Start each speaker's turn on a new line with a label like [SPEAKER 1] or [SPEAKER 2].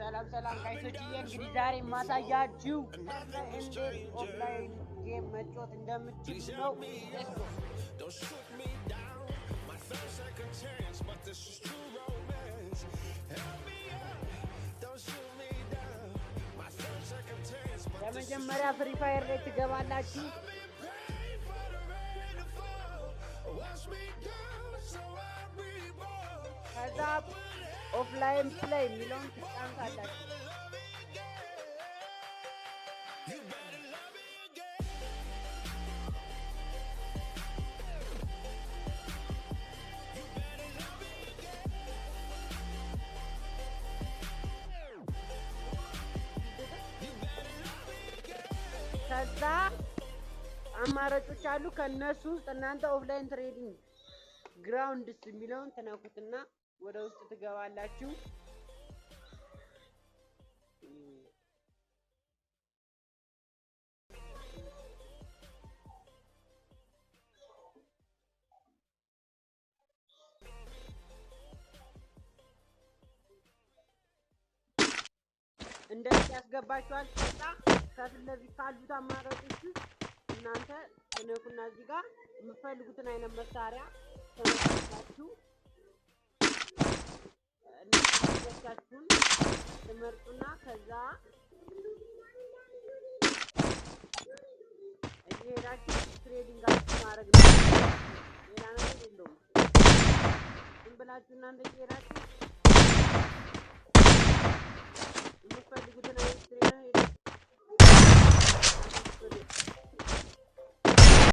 [SPEAKER 1] ሰላም ሰላም ጋይሶችዬ እንግዲህ ዛሬ ማሳያችሁ እንዴት ኦፍላይን ጌም መጫወት እንደምትችሉ ነው። ለመጀመሪያ ፍሪ ፋየር ላይ ትገባላችሁ። ከዛ ኦፍላይን ፕሌይ የሚለውን ትጫኑታላችሁ። ከዛ አማራጮች አሉ። ከነሱ ውስጥ እናንተ ኦፍላይን ትሬዲንግ ግራውንድስ የሚለውን ትነኩትና ወደ ውስጥ ትገባላችሁ። እንደዚህ ያስገባችኋል። ከፊት ለፊት ካሉት አማራጮች እናንተ ትነኩና እዚህ ጋር የምትፈልጉትን አይነት መሳሪያ ተመርጣችሁ እናንተን ትመርጡና ከዛ እየሄዳችሁ ትሬዲንግ ማድረግ ነው። ሌላ ነገር የለውም። ዝም ብላችሁ እናንተ እየሄዳችሁ